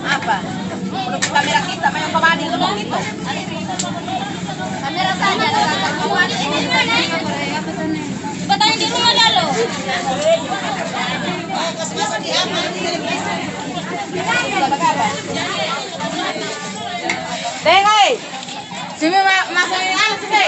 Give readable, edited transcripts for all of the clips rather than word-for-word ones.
Apa? Produksi kamera kita, main pemani itu gitu. Kamera saja ada pemani ini mana? Coba tanya di rumah dulu. Dengai. Sini masukin anu sini.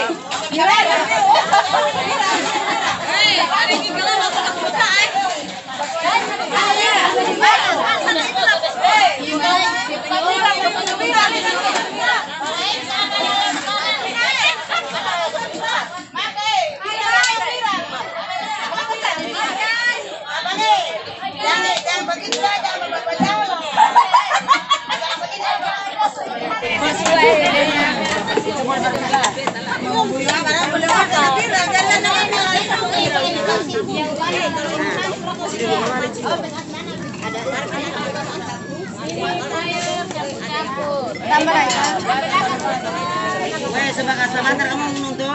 Sebagai semantar kamu nonton.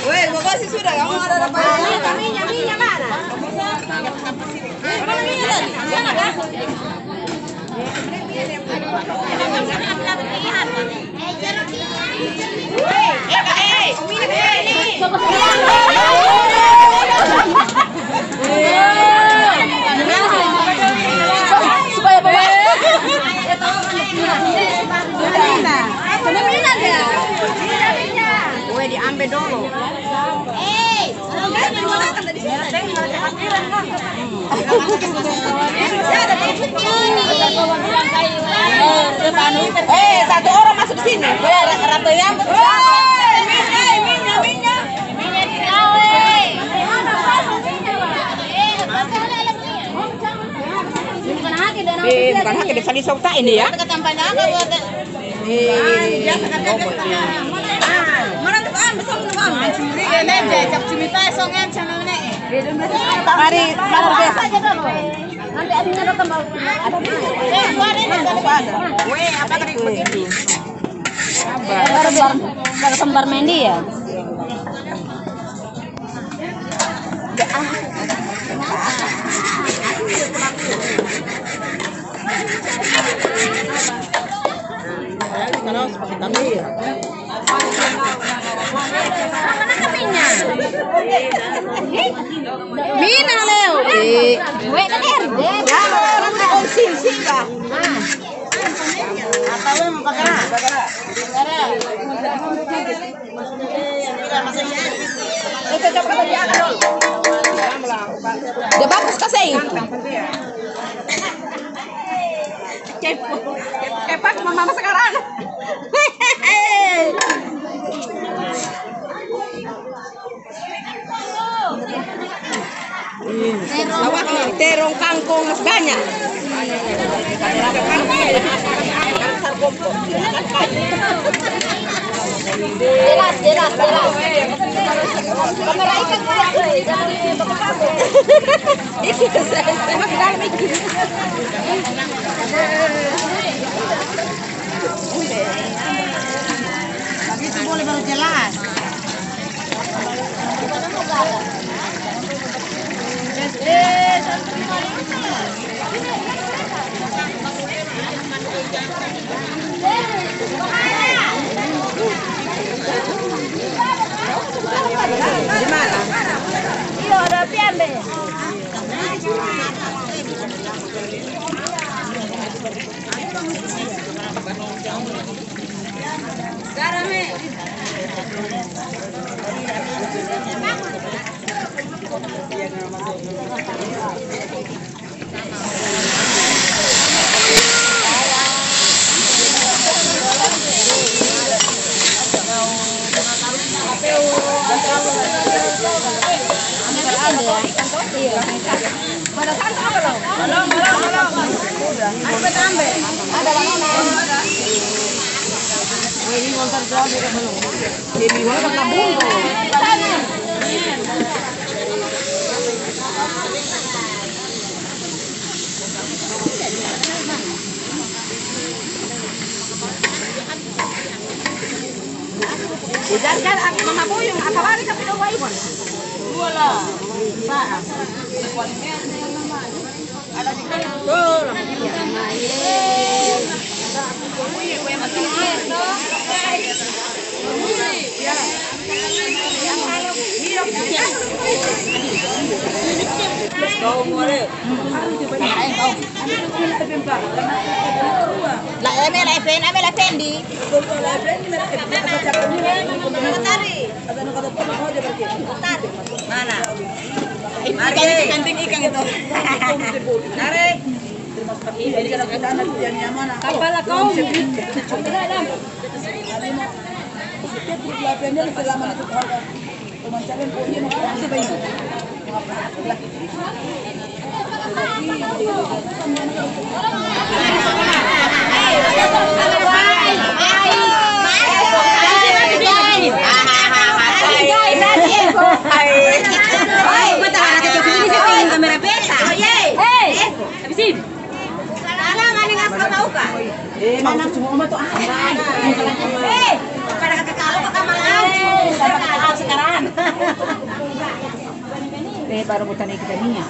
Weh, makasih sudah kamu ada apa? Minyak mana? Mana minyak tadi? Mana kan? Supaya bawa. Diambil dulu. Satu orang masuk sini. Rata yang minyak. Bukan hak di kali sota ini ya. Mari nanti adanya datang apa tadi begitu? Gambar Mendi ya? Mina leo. Weh kan herde. Nanti om sing ba. Apa we mau bakara? Itu coba dia dulu. Dia bagus kasih itu. Kepak mama sekarang. Awak terong kangkung mas banyak. Jelas. Kamera ikan itu sama dalam itu. Itu boleh baru jelas. Jangan aku mamabuyong akabari ka pinaway mo. Wala. Saan? Ada di kantor. La Fendi. Mana? Ikan ikan itu. Narik. Kapal kau. Baru bukan kita minyak.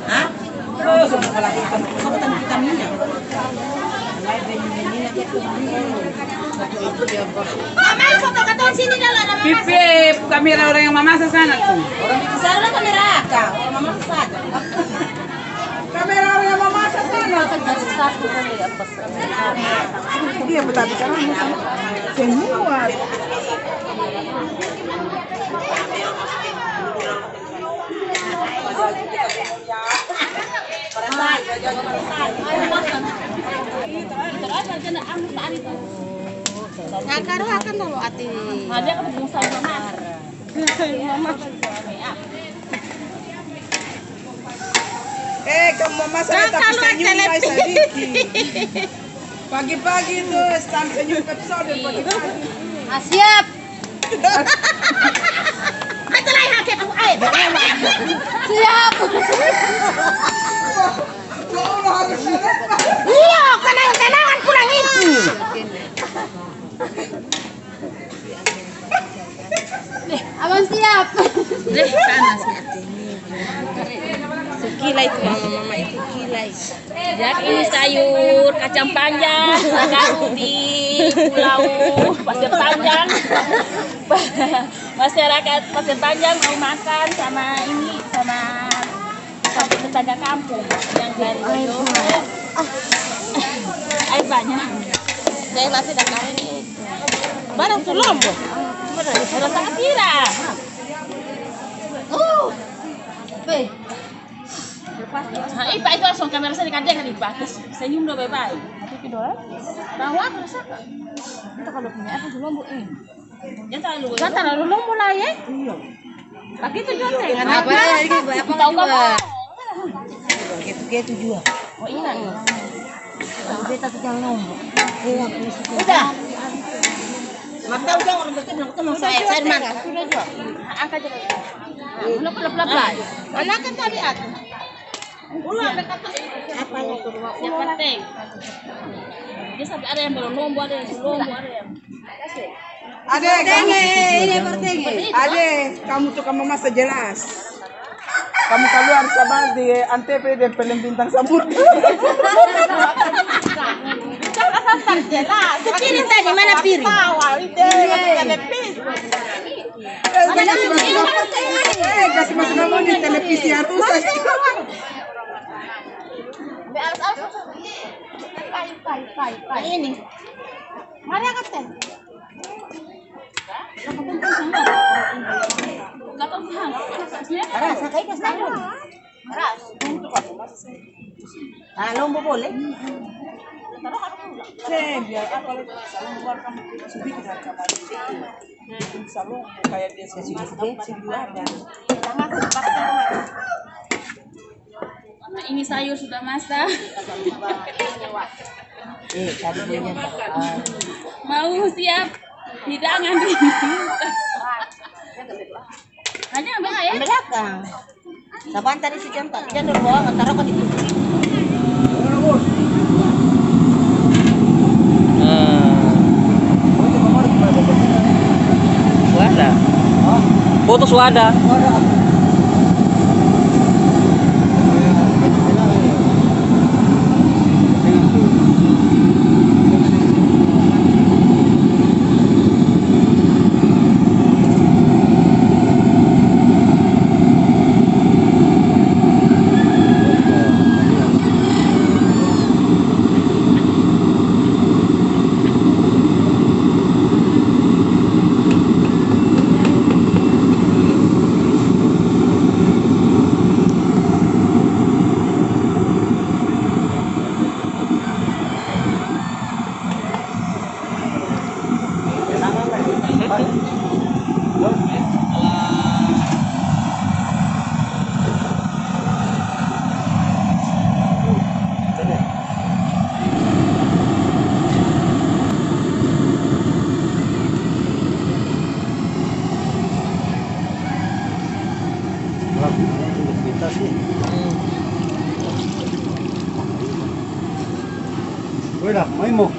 Hah? Terus bukan kita minyak. Mama, foto katon sini dulu ada mama. Pipi, kamera orang yang memasak sana tuh. Orang di sana kamera kau, orang memasak. Kamera orang yang memasak sana. Satu kali apa? Dia betapa sekarang semua. Ngakaru akan dulu ati. Ada kan ketemu sama mama. Mama. Kamu masak tapi senyum guys sedikit. Pagi-pagi itu stand senyum episode pagi-pagi. Siap. Betul lah hakik aku air. Siap. Iya, kenang-kenangan pulang itu. Abang siap. Deh, panas nih. Gila itu mama itu gila. Jadi ini sayur kacang panjang, sekarang di Pulau Pasir Panjang. Masyarakat Pasir Panjang mau makan sama ini sama tetangga kampung yang dari itu. Air banyak. Saya masih datang ini. Barang tuh lombok. Sudah sangat tidak. Be. Nah, Ipa itu langsung kamera saya dikandeng kan Ipa. Terus senyum dong bye-bye. Tapi doa. Tahu apa rasakan? Kita kalau punya apa tuh lombok ini? Jangan terlalu lombok lah ya. Iya. Pakai itu juga. Apa lagi apa Tahu juga? Gitu juga. Oh iya. Kita tuh jangan lombok. Udah. Maka udah orang betul bilang ketemu saya mana? Sudah juga. Angkat aja. Belum. Mana kan tadi aku. Ulang dekat Apa yang ke rumah? yang penting. Dia sampai ada yang belum lombok, ada yang belum lombok, ada yang. Ade, kamu, Ini pertenge. Ade, kamu tuh kamu masa jelas. Kamu keluar sama di Antv dan film bintang Samudra. Jelas. Kecil tadi mana piring? Kasih masuk nama di televisi harus. Ini. Aras, sakay ka sa akin. Aras. Ano mo boleh? Biar apa lagi salon luar kamu sedikit harga mati sedikit. Salon kayak dia ada. Nah, ini sayur sudah masak. Mau siap hidangan ini. Hanya ambil ya? Belakang. Saban tadi si jam tak jangan bawa taruh kan itu. Swada. Foto Swada. Udah, main mo.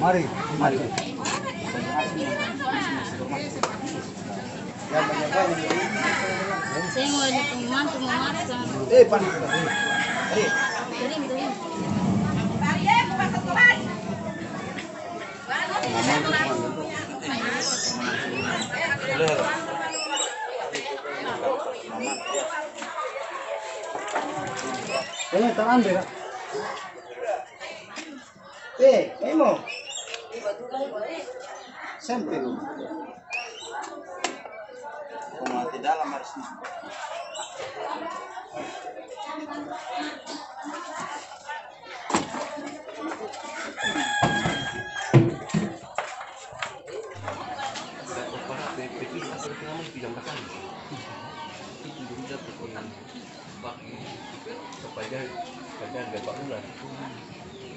Mari, mari. Saya mau ada teman masak. Panik. Ini tangan deh. Ini mau. Sampai lu. Mati dalam harus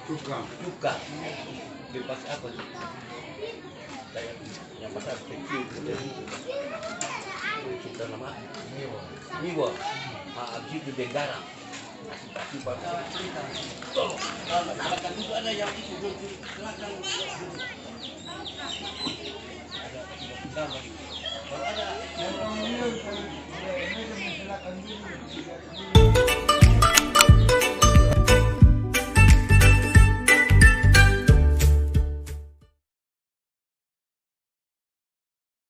Cuka. Bebas apa sih? Kayak yang pasar kecil kita nama Niwa. Abis itu Dengarang. Kasih pasar cerita. Tolong. Masyarakat itu ada yang itu belakang. Ada lagi. Kalau ada